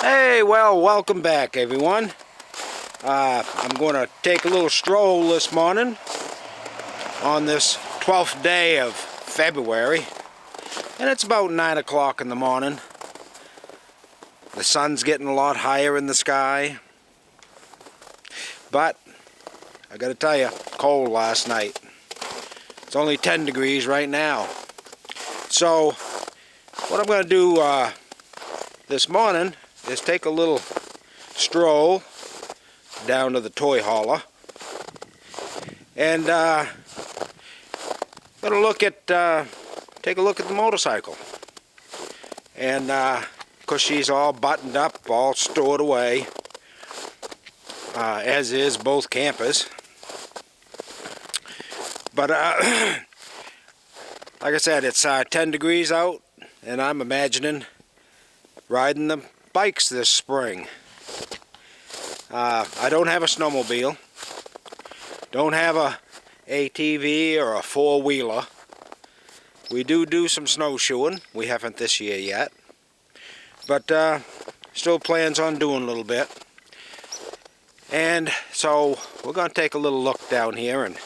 Hey, well, welcome back, everyone. I'm going to take a little stroll this morning on this 12th day of February, and it's about 9 o'clock in the morning. The sun's getting a lot higher in the sky, but I gotta tell you, cold last night. It's only 10 degrees right now. So what I'm going to do this morning is take a little stroll down to the toy hauler and gonna look at take a look at the motorcycle. And because she's all buttoned up, all stored away, as is both campers. But like I said, it's 10 degrees out, and I'm imagining riding the bikes this spring. I don't have a snowmobile, don't have a ATV or a four-wheeler. We do some snowshoeing. We haven't this year yet, but still plans on doing a little bit. And so we're going to take a little look down here and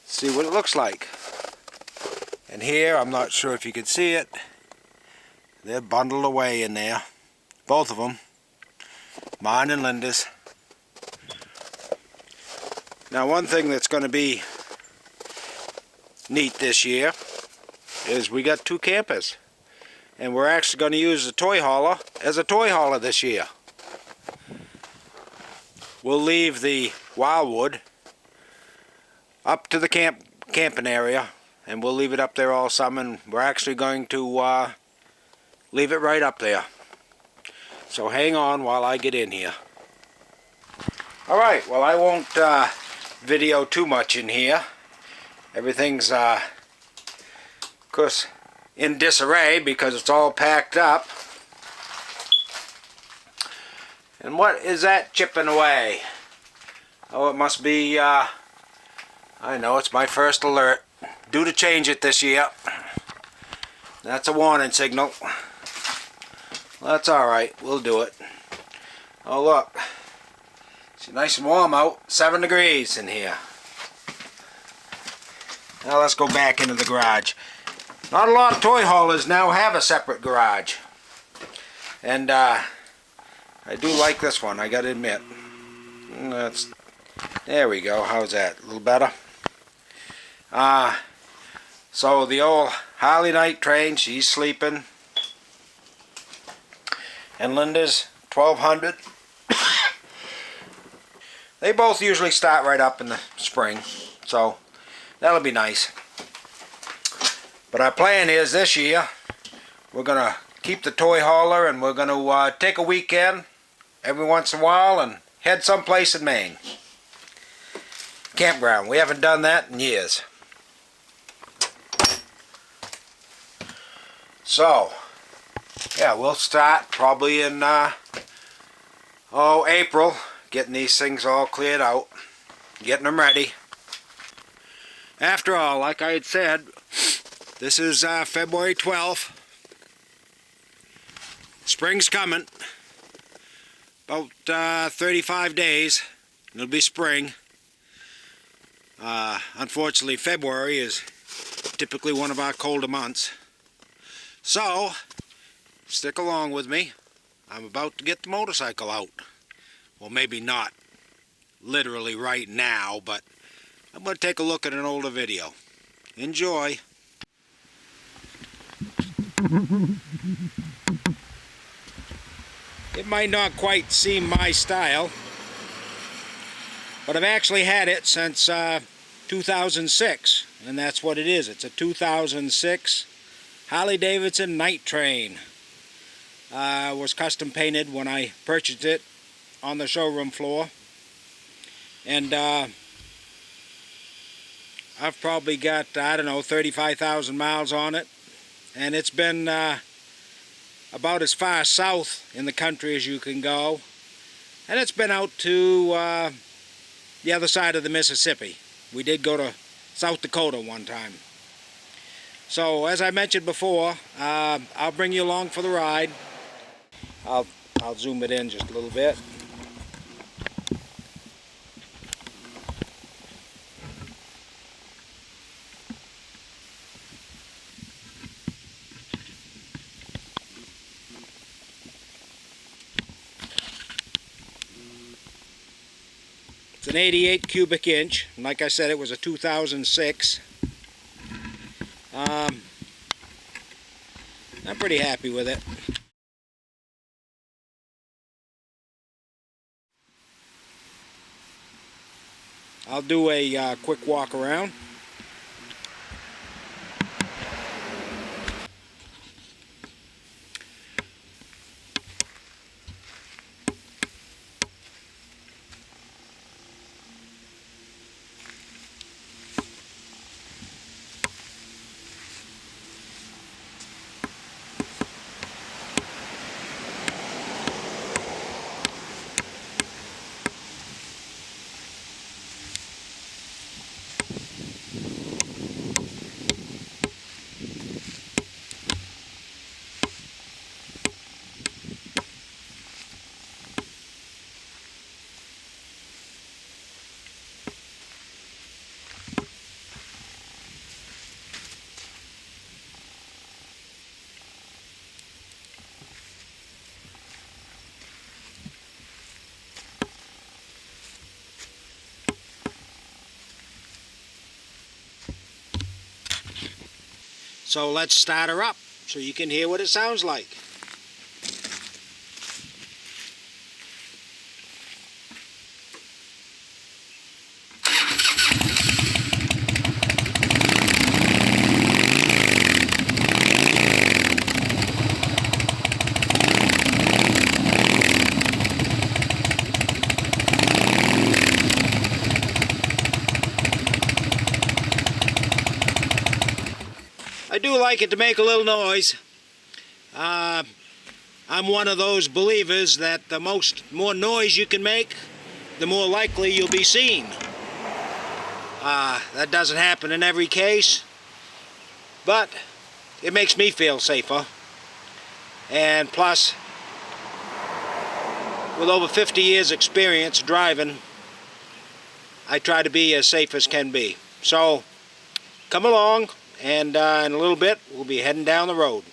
see what it looks like. And here, I'm not sure if you can see it, they're bundled away in there, both of them, mine and Linda's. Now, one thing that's going to be neat this year is we got two campers, and we're actually going to use the toy hauler as a toy hauler this year. We'll leave the wildwood up to the camping area, and we'll leave it up there all summer, and we're actually going to leave it right up there. So hang on while I get in here. Alright, well, I won't video too much in here. Everything's of course in disarray because it's all packed up. And what is that chipping away? Oh, it must be I know, it's my first alert. Due to change it this year. That's a warning signal. That's alright, we'll do it. Oh, look. It's nice and warm out. 7 degrees in here. Now let's go back into the garage. Not a lot of toy haulers now have a separate garage. And I do like this one, I gotta admit. There we go, how's that? A little better? So the old Harley night train, she's sleeping. And Linda's 1200. They both usually start right up in the spring, so that'll be nice. But our plan is this year, we're going to keep the toy hauler, and we're going to take a weekend every once in a while and head someplace in Maine. Campground. We haven't done that in years. So, yeah, we'll start probably in April, getting these things all cleared out, getting them ready. After all, like I had said, this is February 12th. Spring's coming. About 35 days, and it'll be spring. Unfortunately, February is typically one of our colder months. So, stick along with me. I'm about to get the motorcycle out. Well, maybe not literally right now, but I'm going to take a look at an older video. Enjoy. It might not quite seem my style, but I've actually had it since 2006, and that's what it is. It's a 2006 Harley-Davidson Night Train. Was custom painted when I purchased it on the showroom floor, and I've probably got, I don't know, 35,000 miles on it, and it's been about as far south in the country as you can go, and it's been out to the other side of the Mississippi. We did go to South Dakota one time. So, as I mentioned before, I'll bring you along for the ride. I'll zoom it in just a little bit. It's an 88 cubic inch, and like I said, it was a 2006. I'm pretty happy with it. I'll do a quick walk around. So let's start her up so you can hear what it sounds like. I do like it to make a little noise. I'm one of those believers that the more noise you can make, the more likely you'll be seen. That doesn't happen in every case, but it makes me feel safer. And plus, with over 50 years experience driving, I try to be as safe as can be. So, come along. And in a little bit, we'll be heading down the road.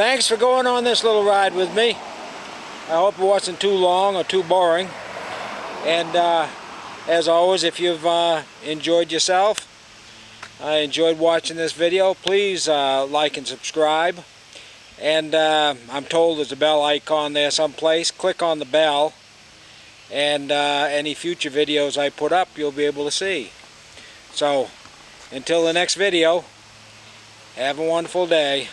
thanks for going on this little ride with me. I hope it wasn't too long or too boring. And as always, if you've enjoyed yourself, enjoyed watching this video, please like and subscribe. And I'm told there's a bell icon there someplace. Click on the bell, and any future videos I put up you'll be able to see. So until the next video, have a wonderful day.